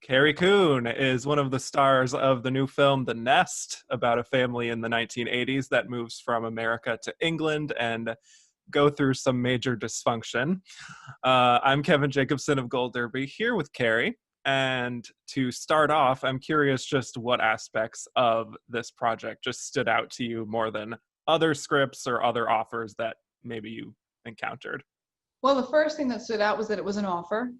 Carrie Coon is one of the stars of the new film The Nest, about a family in the 1980s that moves from America to England and go through some major dysfunction. I'm Kevin Jacobsen of Gold Derby, here with Carrie. And to start off, I'm curious just what aspects of this project just stood out to you more than other scripts or other offers that maybe you encountered. Well, the first thing that stood out was that it was an offer,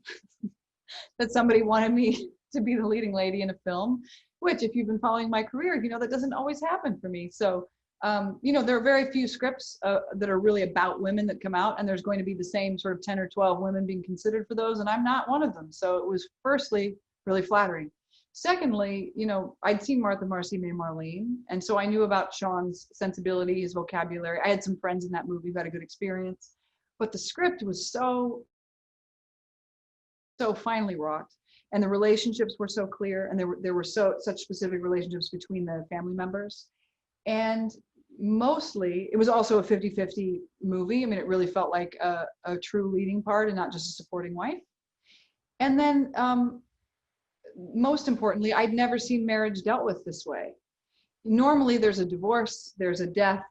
that somebody wanted me to be the leading lady in a film, which if you've been following my career, you know, that doesn't always happen for me. So, there are very few scripts that are really about women that come out, and there's going to be the same sort of 10 or 12 women being considered for those, and I'm not one of them. So it was firstly really flattering. Secondly, I'd seen Martha Marcy May Marlene, and so I knew about Sean's sensibility, his vocabulary. I had some friends in that movie who had a good experience, but the script was so finely wrought, and the relationships were so clear, and there were such specific relationships between the family members. And mostly it was also a 50-50 movie. I mean, it really felt like a true leading part and not just a supporting wife. And then most importantly, I'd never seen marriage dealt with this way. Normally there's a divorce, there's a death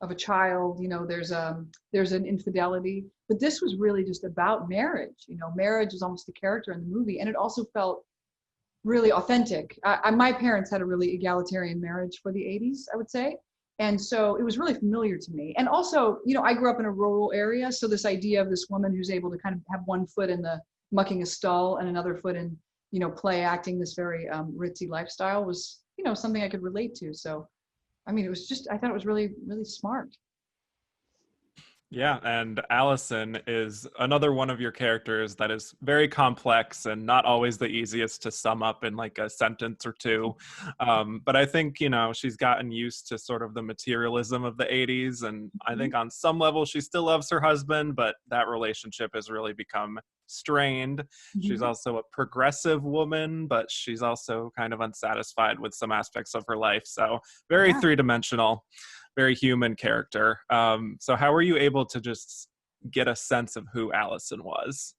of a child, there's an infidelity, but this was really just about marriage. Marriage is almost the character in the movie, and it also felt really authentic. My parents had a really egalitarian marriage for the 80s, I would say. And so it was really familiar to me. And also, I grew up in a rural area. So this idea of this woman who's able to kind of have one foot in the mucking a stall and another foot in, play acting, this very ritzy lifestyle was, something I could relate to. So, I mean, I thought it was really, really smart. Yeah, and Allison is another one of your characters that is very complex and not always the easiest to sum up in like a sentence or two. But I think, she's gotten used to sort of the materialism of the 80s. And I think on some level, she still loves her husband, but that relationship has really become strained. She's also a progressive woman, but she's also kind of unsatisfied with some aspects of her life. So very three-dimensional, very human character. So how were you able to just get a sense of who Allison was?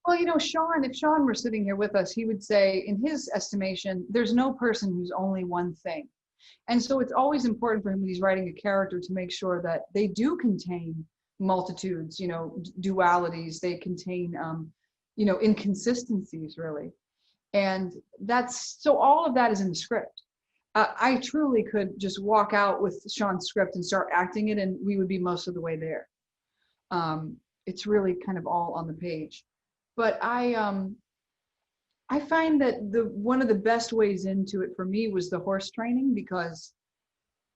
Well, Sean, if Sean were sitting here with us, he would say, in his estimation, there's no person who's only one thing. And so it's always important for him when he's writing a character to make sure that they do contain multitudes, dualities, they contain, inconsistencies, really. And so all of that is in the script. I truly could just walk out with Sean's script and start acting it, and we would be most of the way there. It's really kind of all on the page. But I find that one of the best ways into it for me was the horse training, because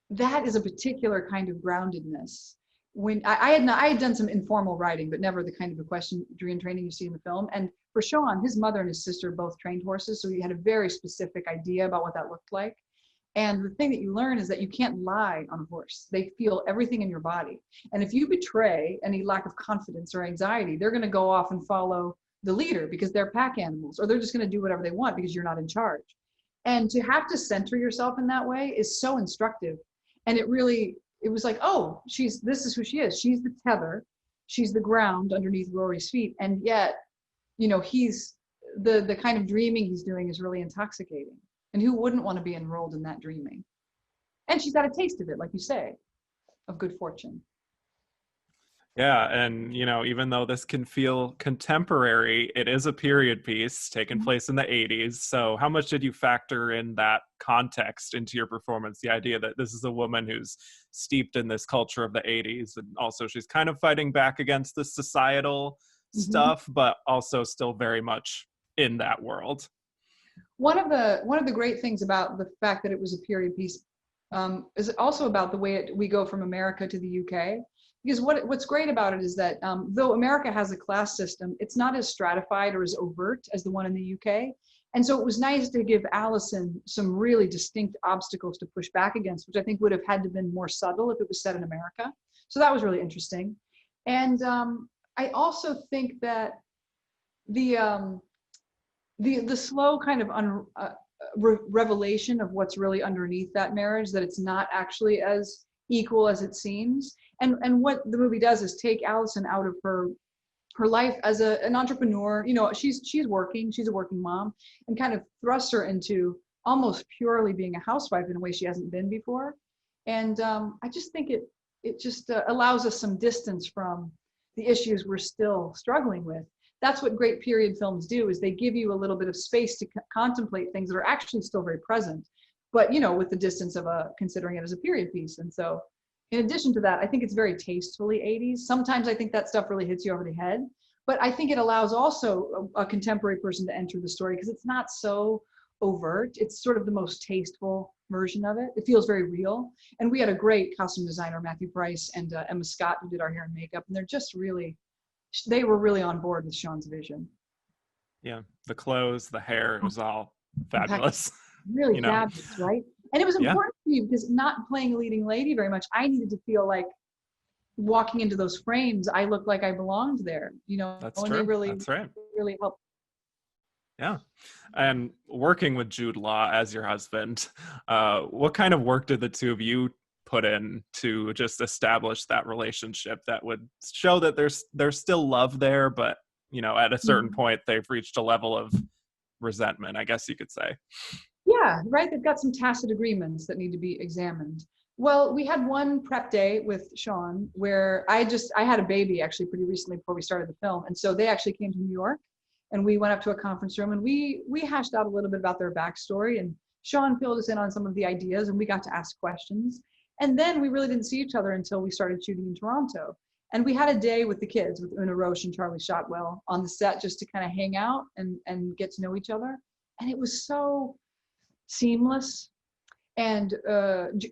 that is a particular kind of groundedness. When I had done some informal writing, but never the kind of equestrian training you see in the film. And for Sean, his mother and his sister both trained horses, so he had a very specific idea about what that looked like. And the thing that you learn is that you can't lie on a horse. They feel everything in your body. And if you betray any lack of confidence or anxiety, they're going to go off and follow the leader because they're pack animals, or they're just going to do whatever they want because you're not in charge. And to have to center yourself in that way is so instructive. And it was like, oh, this is who she is. She's the tether. She's the ground underneath Rory's feet. And yet, he's the kind of dreaming he's doing is really intoxicating. And who wouldn't want to be enrolled in that dreaming? And she's got a taste of it, like you say, of good fortune. Yeah, and even though this can feel contemporary, it is a period piece taking place in the 80s. So how much did you factor in that context into your performance? The idea that this is a woman who's steeped in this culture of the 80s, and also she's kind of fighting back against the societal stuff, but also still very much in that world. One of the great things about the fact that it was a period piece is also about the way we go from America to the UK. Because what's great about it is that though America has a class system, it's not as stratified or as overt as the one in the UK. And so it was nice to give Allison some really distinct obstacles to push back against, which I think would have had to been more subtle if it was set in America. So that was really interesting. And I also think that the slow kind of revelation of what's really underneath that marriage, that it's not actually as equal as it seems. And what the movie does is take Allison out of her her life as an entrepreneur. You know, she's working, she's a working mom, and kind of thrust her into almost purely being a housewife in a way she hasn't been before. And I just think it just allows us some distance from the issues we're still struggling with. That's what great period films do, is they give you a little bit of space to contemplate things that are actually still very present, but you know, with the distance of considering it as a period piece. And so in addition to that, I think it's very tastefully 80s. Sometimes I think that stuff really hits you over the head, but I think it allows also a contemporary person to enter the story because it's not so overt. It's sort of the most tasteful version of it. It feels very real. And we had a great costume designer, Matthew Price, and Emma Scott, who did our hair and makeup. And they're just really, they were really on board with Sean's vision. Yeah, the clothes, the hair, it was all fabulous. Really you know? fabulous, right? And it was Yeah. important for me because not playing a leading lady very much, I needed to feel like walking into those frames, I looked like I belonged there, you know. That's and true. They really, That's right. really helped. Yeah. And working with Jude Law as your husband, what kind of work did the two of you put in to just establish that relationship that would show that there's still love there, but you know, at a certain point they've reached a level of resentment, I guess you could say. Yeah, right. They've got some tacit agreements that need to be examined. Well, we had one prep day with Sean where I had a baby actually pretty recently before we started the film. And so they actually came to New York and we went up to a conference room and we hashed out a little bit about their backstory, and Sean filled us in on some of the ideas and we got to ask questions. And then we really didn't see each other until we started shooting in Toronto. And we had a day with the kids, with Una Roche and Charlie Shotwell on the set, just to kind of hang out and get to know each other. And it was so seamless. And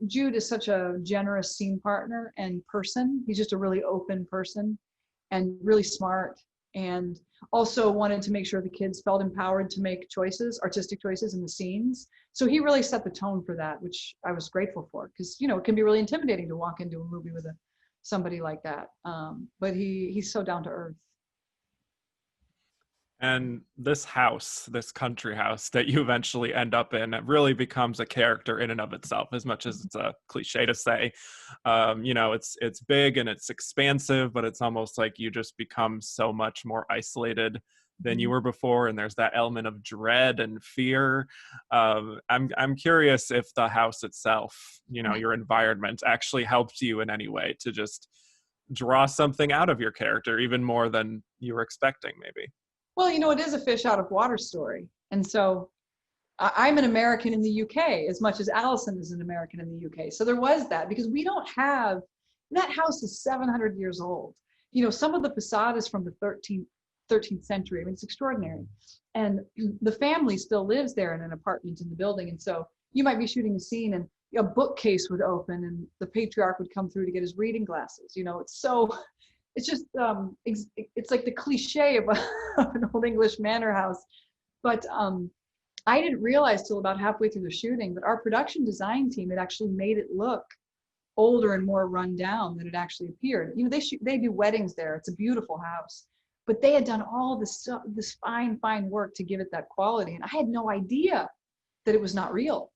Jude is such a generous scene partner and person. He's just a really open person and really smart, and also wanted to make sure the kids felt empowered to make choices, artistic choices in the scenes. So he really set the tone for that, which I was grateful for, because you know, it can be really intimidating to walk into a movie with somebody like that. But he's so down to earth. And this house, this country house that you eventually end up in, it really becomes a character in and of itself, as much as it's a cliche to say. You know, it's big and it's expansive, but it's almost like you just become so much more isolated than you were before, and there's that element of dread and fear. I'm curious if the house itself, you know, your environment actually helped you in any way to just draw something out of your character, even more than you were expecting, maybe. Well, you know, it is a fish out of water story. And so I'm an American in the UK as much as Allison is an American in the UK. So there was that, because we don't have, that house is 700 years old. You know, some of the facade is from the 13th century. I mean, it's extraordinary. And the family still lives there in an apartment in the building. And so you might be shooting a scene and a bookcase would open and the patriarch would come through to get his reading glasses. You know, it's just, it's like the cliche of an old English manor house. But I didn't realize till about halfway through the shooting that our production design team had actually made it look older and more run down than it actually appeared. You know, they do weddings there. It's a beautiful house, but they had done all this fine work to give it that quality. And I had no idea that it was not real.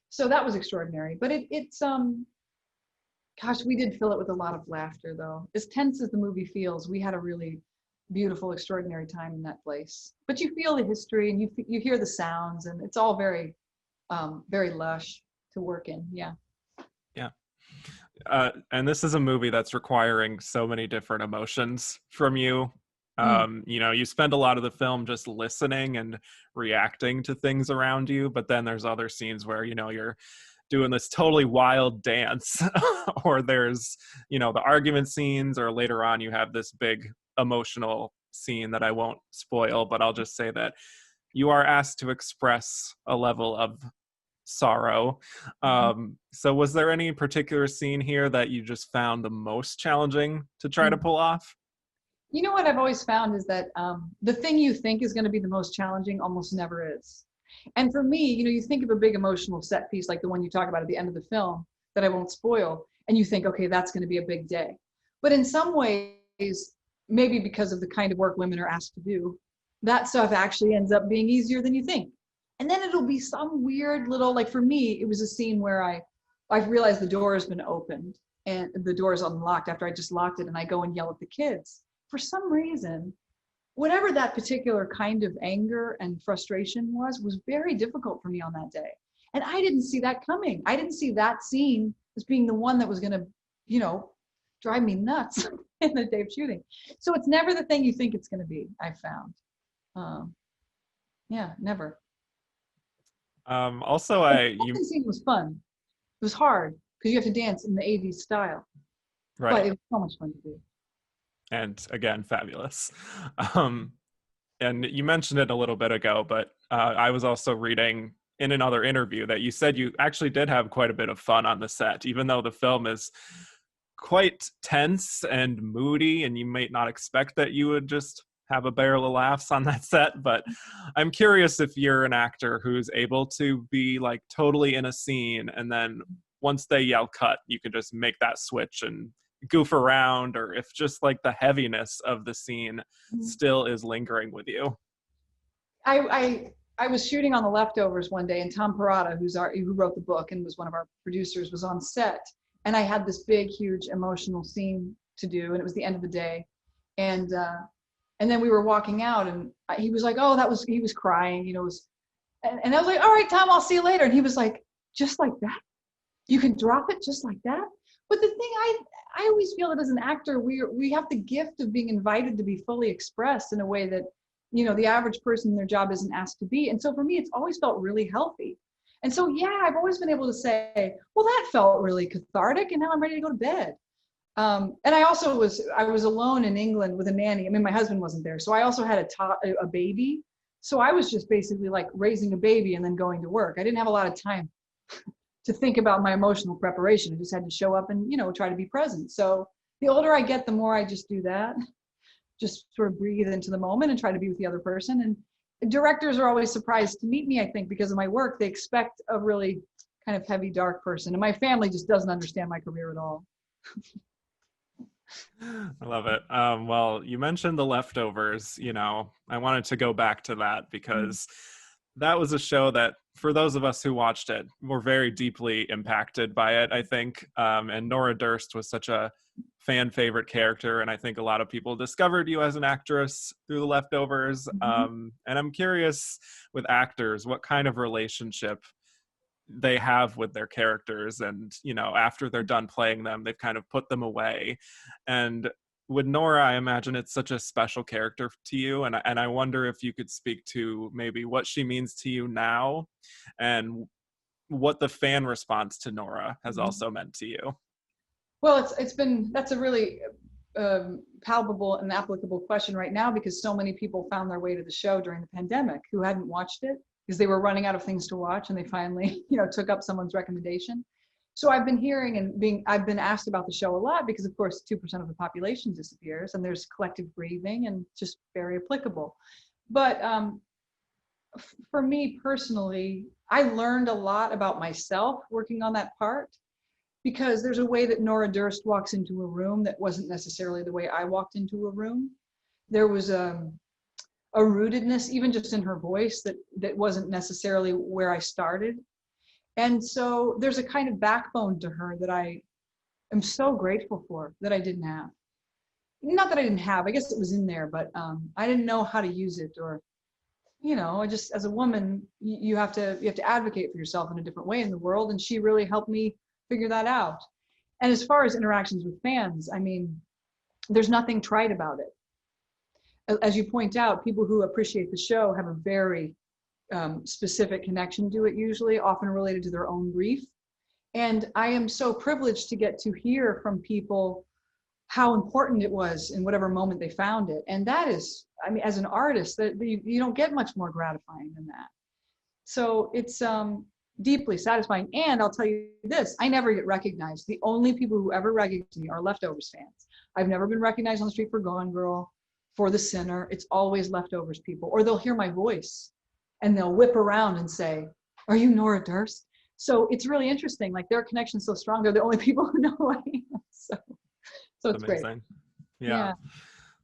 So that was extraordinary. But it's gosh, we did fill it with a lot of laughter, though. As tense as the movie feels, we had a really beautiful, extraordinary time in that place. But you feel the history and you hear the sounds, and it's all very, very lush to work in. Yeah. Yeah. And this is a movie that's requiring so many different emotions from you. You know, you spend a lot of the film just listening and reacting to things around you, but then there's other scenes where, you know, you're doing this totally wild dance or there's, you know, the argument scenes, or later on you have this big emotional scene that I won't spoil, but I'll just say that you are asked to express a level of sorrow. So was there any particular scene here that you just found the most challenging to try to pull off? You know what I've always found is that the thing you think is going to be the most challenging almost never is. And for me, you know, you think of a big emotional set piece like the one you talk about at the end of the film that I won't spoil, and you think, okay, that's going to be a big day. But in some ways, maybe because of the kind of work women are asked to do, that stuff actually ends up being easier than you think. And then it'll be some weird little, like for me, it was a scene where I've realized the door has been opened and the door is unlocked after I just locked it, and I go and yell at the kids. for some reason, whatever that particular kind of anger and frustration was very difficult for me on that day. And I didn't see that coming. I didn't see that scene as being the one that was going to, you know, drive me nuts in the day of shooting. So it's never the thing you think it's going to be, I found. Yeah, never. Also, The scene was fun. It was hard because you have to dance in the 80s style. right. But it was so much fun to do. And again, fabulous. And you mentioned it a little bit ago, but I was also reading in another interview that you said you actually did have quite a bit of fun on the set, even though the film is quite tense and moody, and you might not expect that you would just have a barrel of laughs on that set. But I'm curious if you're an actor who's able to be like totally in a scene, and then once they yell cut, you can just make that switch and goof around, or if just like the heaviness of the scene still is lingering with you. I was shooting on The Leftovers one day, and Tom Perrotta, who wrote the book and was one of our producers, was on set, and I had this big, huge emotional scene to do, and it was the end of the day, and then we were walking out, and he was like, "Oh, he was crying, you know," and I was like, "All right, Tom, I'll see you later," and he was like, "Just like that? You can drop it just like that?" But the thing I always feel that as an actor, we have the gift of being invited to be fully expressed in a way that, you know, the average person in their job isn't asked to be. And so for me, it's always felt really healthy. And so, yeah, I've always been able to say, well, that felt really cathartic, and now I'm ready to go to bed. And I was alone in England with a nanny. I mean, my husband wasn't there. So I also had a baby. So I was just basically like raising a baby and then going to work. I didn't have a lot of time to think about my emotional preparation. I just had to show up and, you know, try to be present. So the older I get, the more I just do that, just sort of breathe into the moment and try to be with the other person. And directors are always surprised to meet me, I think, because of my work. They expect a really kind of heavy, dark person. And my family just doesn't understand my career at all. I love it. Well, you mentioned The Leftovers. You know, I wanted to go back to that because that was a show that, for those of us who watched it, were very deeply impacted by it, I think. And Nora Durst was such a fan favorite character, and I think a lot of people discovered you as an actress through The Leftovers. And I'm curious, with actors, what kind of relationship they have with their characters, and, you know, after they're done playing them, they've kind of put them away. And with Nora, I imagine it's such a special character to you, and I wonder if you could speak to maybe what she means to you now, and what the fan response to Nora has also meant to you. Well, that's a really palpable and applicable question right now, because so many people found their way to the show during the pandemic who hadn't watched it because they were running out of things to watch, and they finally, you know, took up someone's recommendation. So I've been hearing I've been asked about the show a lot because, of course, 2% of the population disappears, and there's collective grieving, and just very applicable. But for me personally, I learned a lot about myself working on that part, because there's a way that Nora Durst walks into a room that wasn't necessarily the way I walked into a room. There was a rootedness, even just in her voice, that wasn't necessarily where I started. And so there's a kind of backbone to her that I am so grateful for, that I didn't have. Not that I didn't have, I guess it was in there, but I didn't know how to use it, or, you know, I just, as a woman, you have to advocate for yourself in a different way in the world. And she really helped me figure that out. And as far as interactions with fans, I mean, there's nothing trite about it. As you point out, people who appreciate the show have a very specific connection to it, usually, often related to their own grief. And I am so privileged to get to hear from people how important it was in whatever moment they found it. And that is, I mean, as an artist, that you don't get much more gratifying than that. So it's deeply satisfying. And I'll tell you this, I never get recognized. The only people who ever recognize me are Leftovers fans. I've never been recognized on the street for Gone Girl, for The Sinner. It's always Leftovers people. Or they'll hear my voice and they'll whip around and say, "Are you Nora Durst?" So it's really interesting. Like, their connection's so strong. They're the only people who know who I am. So it's amazing. great. Yeah.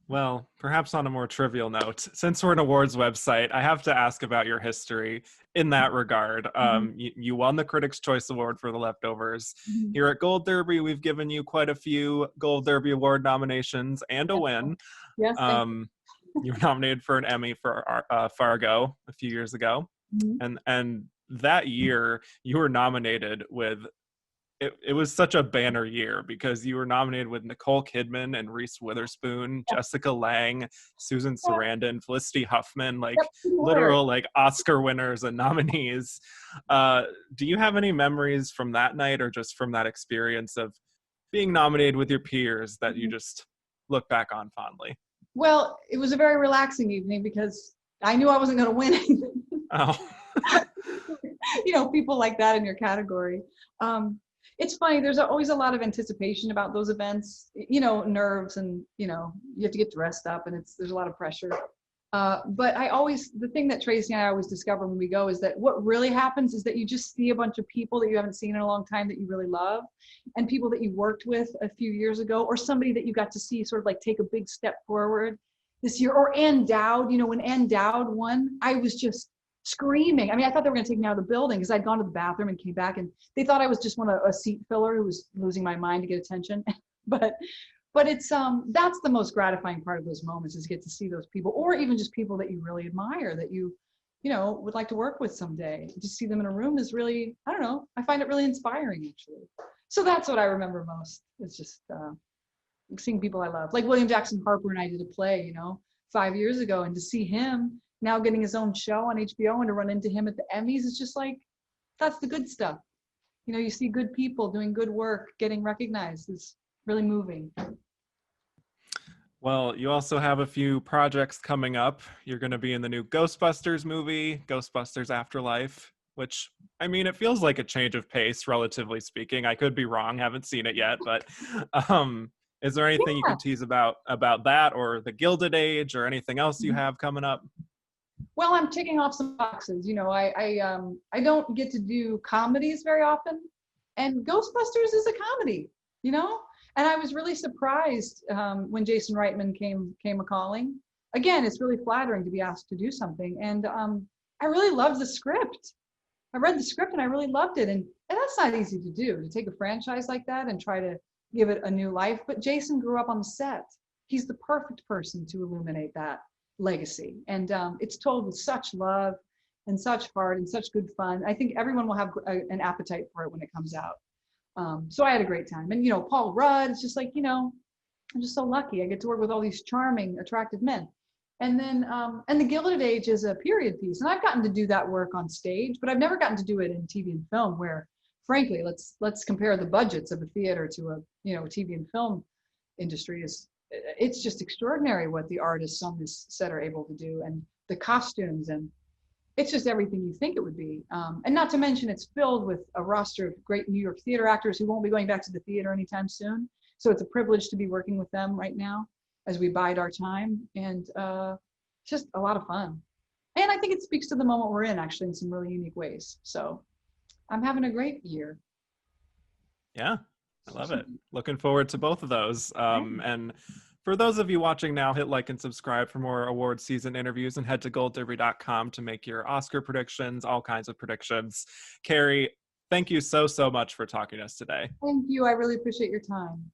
Well, perhaps on a more trivial note, since we're an awards website, I have to ask about your history in that regard. Mhm, You won the Critics' Choice Award for The Leftovers. mhm. Here at Gold Derby, we've given you quite a few Gold Derby Award nominations and a Yes, win. yes, thank you. Um, you were nominated for an Emmy for Fargo a few years ago, Mhm. and that year you were nominated with it was such a banner year because you were nominated with Nicole Kidman and Reese Witherspoon, Yeah, Jessica Lange, Susan yeah, Sarandon, Felicity Huffman, yep, like pretty hilarious. literal like Oscar winners and nominees. Uh, do you have any memories from that night or just from that experience of being nominated with your peers that you Mhm. just look back on fondly? Well, it was a very relaxing evening because I knew I wasn't going to win anything. Oh, People like that in your category. Um, it's funny. There's always a lot of anticipation about those events. Nerves, and you have to get dressed up, and there's a lot of pressure. But the thing that Tracy and I always discover when we go is that what really happens is that you just see a bunch of people that you haven't seen in a long time that you really love, and people that you worked with a few years ago, or somebody that you got to see sort of like take a big step forward this year. Or Ann Dowd, when Ann Dowd won, I was just screaming. I mean, I thought they were going to take me out of the building because I'd gone to the bathroom and came back, and they thought I was just a seat filler who was losing my mind to get attention. but it's that's the most gratifying part of those moments, is get to see those people, or even just people that you really admire, that you would like to work with someday. Just see them in a room is really, I don't know, I find it really inspiring, actually. So that's what I remember most. It's just seeing people I love, like William Jackson Harper and I did a play 5 years ago, and to see him now getting his own show on HBO and to run into him at the Emmys, it's just like, that's the good stuff. You see good people doing good work getting recognized is really moving. well, you also have a few projects coming up. You're going to be in the new Ghostbusters movie, Ghostbusters Afterlife, which, I mean, it feels like a change of pace, relatively speaking. I could be wrong, haven't seen it yet, but is there anything you Yeah. can tease about that, or the Gilded Age, or anything else you have coming up? Well, I'm ticking off some boxes. I don't get to do comedies very often, and Ghostbusters is a comedy. You know, and I was really surprised when Jason Reitman came a calling. Again, it's really flattering to be asked to do something, and I really loved the script. I read the script and I really loved it, and that's not easy to do, to take a franchise like that and try to give it a new life. But Jason grew up on the set. He's the perfect person to illuminate that legacy, and it's told with such love and such heart and such good fun. I think everyone will have an appetite for it when it comes out. So I had a great time, and Paul Rudd. It's just like, I'm just so lucky. I get to work with all these charming, attractive men. And then, and The Gilded Age is a period piece, and I've gotten to do that work on stage, but I've never gotten to do it in TV and film. Where, frankly, let's compare the budgets of a theater to a TV and film industry. It's just extraordinary what the artists on this set are able to do, and the costumes, and it's just everything you think it would be. And not to mention, it's filled with a roster of great New York theater actors who won't be going back to the theater anytime soon. So it's a privilege to be working with them right now as we bide our time. And it's just a lot of fun. And I think it speaks to the moment we're in, actually, in some really unique ways. So I'm having a great year. Yeah, I love it. Looking forward to both of those. And for those of you watching now, hit like and subscribe for more award season interviews, and head to goldderby.com to make your Oscar predictions, all kinds of predictions. Carrie, thank you so much for talking to us today. Thank you. I really appreciate your time.